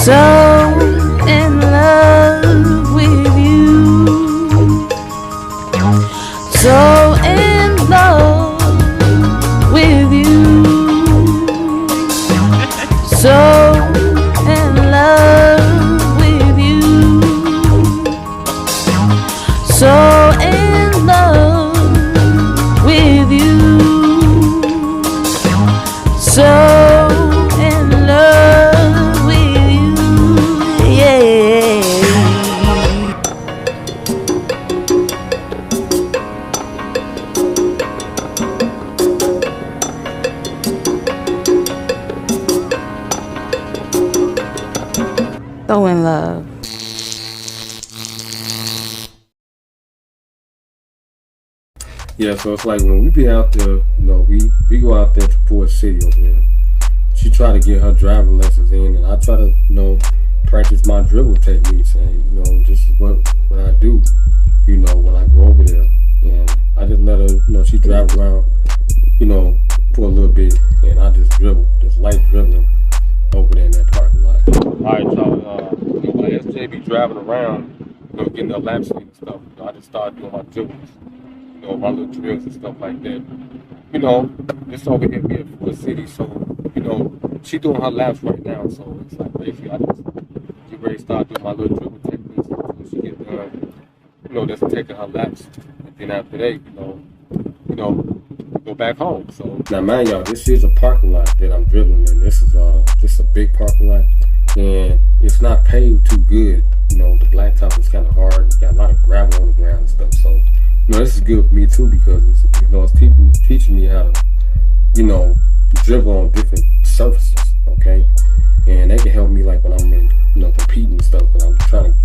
So in love with you. So in love with you. So in love with you. So in love with you. So in love with you. Yeah. So in love. Yeah, so it's like when we be out there, you know, we go out there to Port City over there. She try to get her driving lessons in, and I try to, you know, practice my dribble techniques, and you know, this is what I do, you know, when I go over there. And I just let her, you know, she drive around, you know, for a little bit, and I just dribble, just light dribbling over there in that parking lot. All right, y'all. You know, when S.Ja'E be driving around, you know, getting the lap speed and stuff, you know, I just started doing my dribbles, you know, my little drills and stuff like that. You know, this over here be at Fort City, so you know, she doing her laps right now, so it's like basically I just get ready to start doing my little dribble techniques until she get done. You know, just taking her laps, and then after that, you know, go back home. So now, mind y'all, this is a parking lot that I'm dribbling in. This is a big parking lot, and it's not paved too good. You know, the blacktop is kind of hard. It's got a lot of gravel on the ground and stuff. So, you know, this is good for me too because it's, you know, it's teaching me how to, you know, dribble on different surfaces. Okay, and they can help me like when I'm in, you know, competing and stuff. When I'm trying to,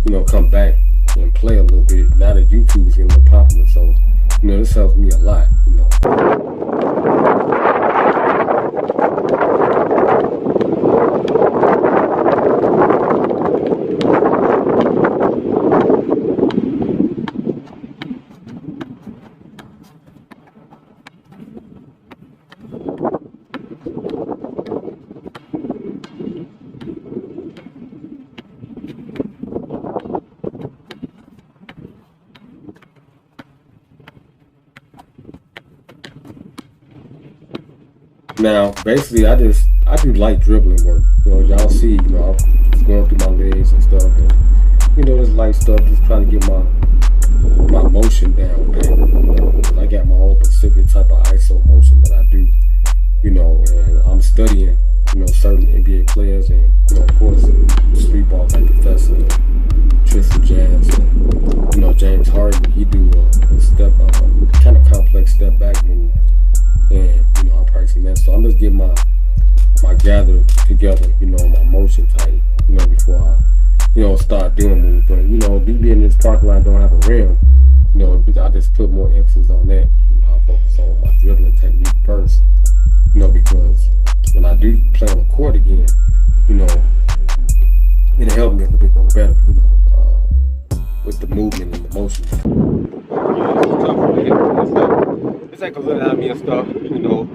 you know, come back and play a little bit. Now that YouTube is getting more popular, so you know, this helps me a lot. You know. Now, basically, I do light dribbling work. You know, y'all see, you know, I'm just going through my legs and stuff, and you know, this light stuff, just trying to get my motion down, man. You know, I got my own specific type of ISO motion that I do, you know, and I'm studying, you know, certain NBA players, and you know, of course, street ball like Professor, Tristan Jazz, and you know, James Harden. He do a kind of complex step back move. And you know, I'm practicing that, so I'm just getting my gather together, you know, my motion tight, you know, before I, you know, start doing moves. But you know, being in this parking lot don't have a rim, you know, I just put more emphasis on that. You know, I focus on my dribbling technique first, you know, because when I do play on the court again, you know, it'll help me a little bit more better, you know, with the movement and the motion. Yeah, it's tough for me. It's like a little out of me and stuff, you know,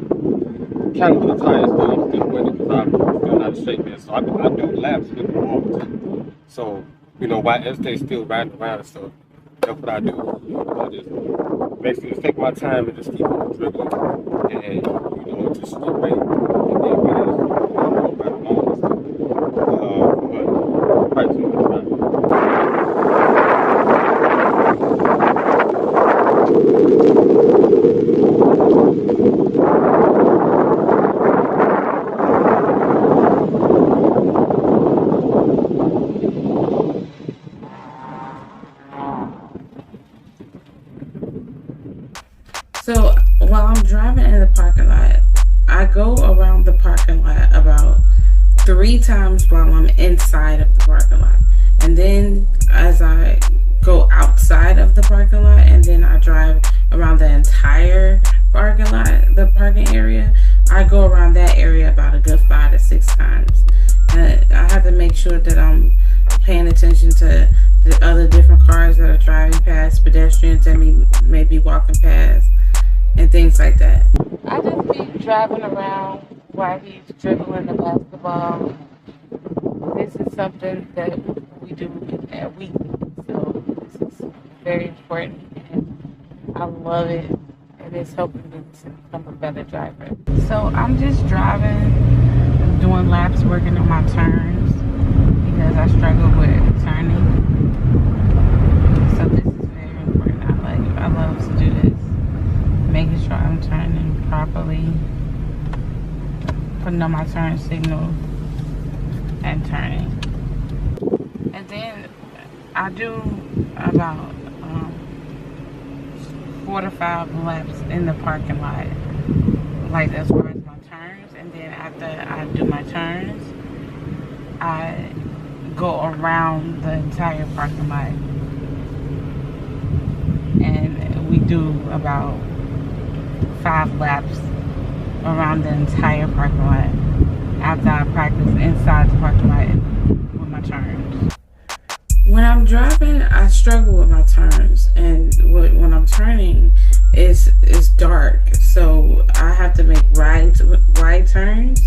kind of a little tired still. I'm still winning because I'm still not in shape yet. So I do laps with the ball. So, you know, while S.Ja'E still riding around and stuff, that's what I do. You know, I just basically just take my time and just keep on dribbling and, you know, just get ready. And then when it's, you know, right along and stuff. But probably too much time. So while I'm driving in the parking lot, I go around the parking lot about 3 times while I'm inside of the parking lot. And then as I go outside of the parking lot and then I drive around the entire parking lot, the parking area, I go around that area about a good 5 to 6 times. And I have to make sure that I'm paying attention to the other different cars that are driving past, pedestrians that may be walking past, and things like that. I just be driving around while he's dribbling the basketball, This is something that we do weekly, so this is very important, and I love it, and it's helping me to become a better driver. So I'm just driving, doing laps, working on my turns because I struggle with turning. So this is very important. I love to do this, making sure I'm turning properly, putting on my turn signal and turning. And then I do about 4 to 5 laps in the parking lot, like as far as my turns. And then after I do my turns, I go around the entire parking lot, and we do about 5 laps around the entire parking lot after I practice inside the parking lot with my turns. When I'm driving, I struggle with my turns, and when I'm turning, it's dark, so I have to make wide turns,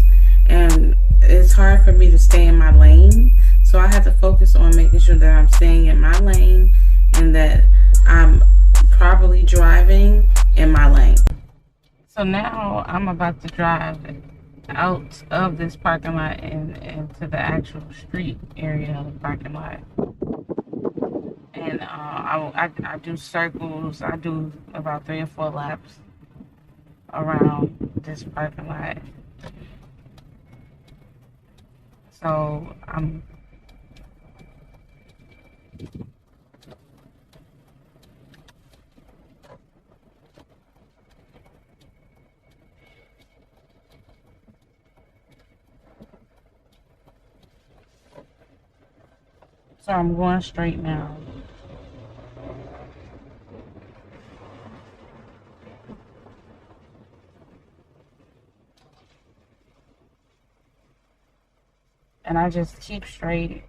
and it's hard for me to stay in my lane. So I have to focus on making sure that I'm staying in my lane and that I'm properly driving in my lane. So now I'm about to drive out of this parking lot and into the actual street area of the parking lot. And I do circles. I do about 3 or 4 laps around this parking lot. So I'm going straight now. And I just keep straight.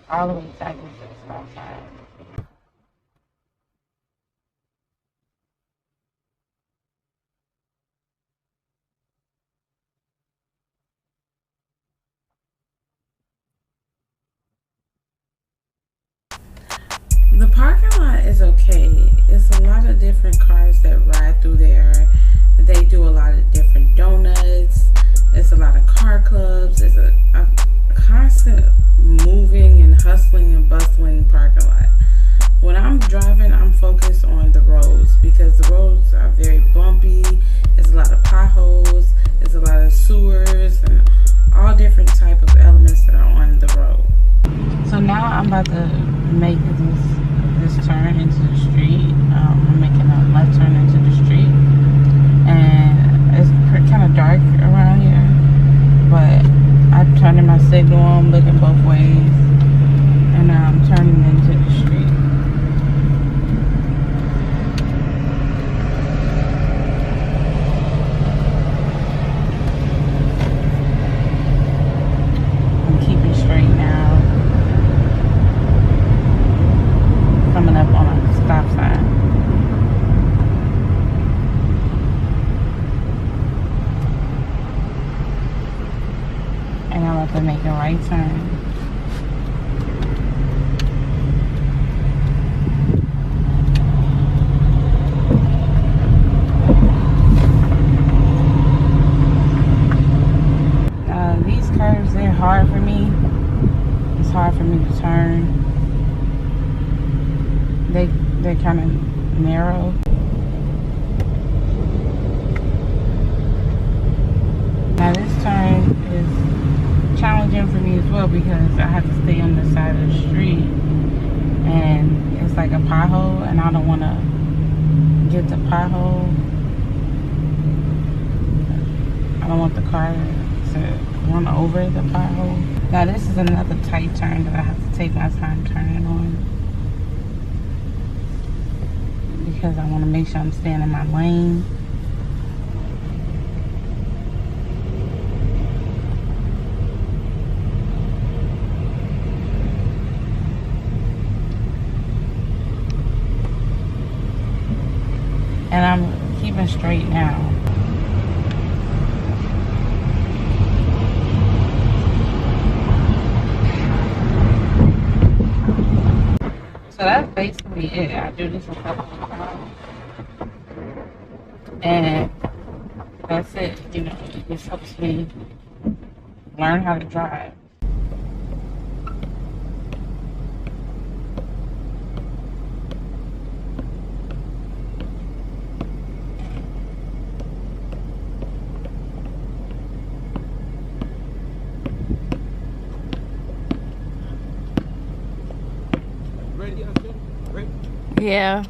All the way back into the stop sign. The parking lot is okay. It's a lot of different cars that ride through there. They do a lot of different donuts. It's a lot of car clubs. It's a constant moving and hustling and bustling parking lot. When I'm driving, I'm focused on the roads because the roads are very bumpy. There's a lot of potholes. There's a lot of sewers and all different type of elements that are on the road. So now I'm about to make this turn into the street. I'm making a left turn into the street, and it's kind of dark around here, but I'm turning my signal on, looking both ways, and now I'm turning into the street. I'm keeping straight now, coming up on a stop sign. And I'm about to make a right turn. These curves, they're hard for me. It's hard for me to turn. They're kind of narrow. Now this turn is challenging for me as well because I have to stay on the side of the street, and it's like a pothole, and I don't want to get the pothole. I don't want the car to run over the pothole. Now this is another tight turn that I have to take my time turning on, because I want to make sure I'm staying in my lane. And I'm keeping straight now. Yeah, I do this a couple of times. And that's it. You know, it just helps me learn how to drive. Ready? Yeah.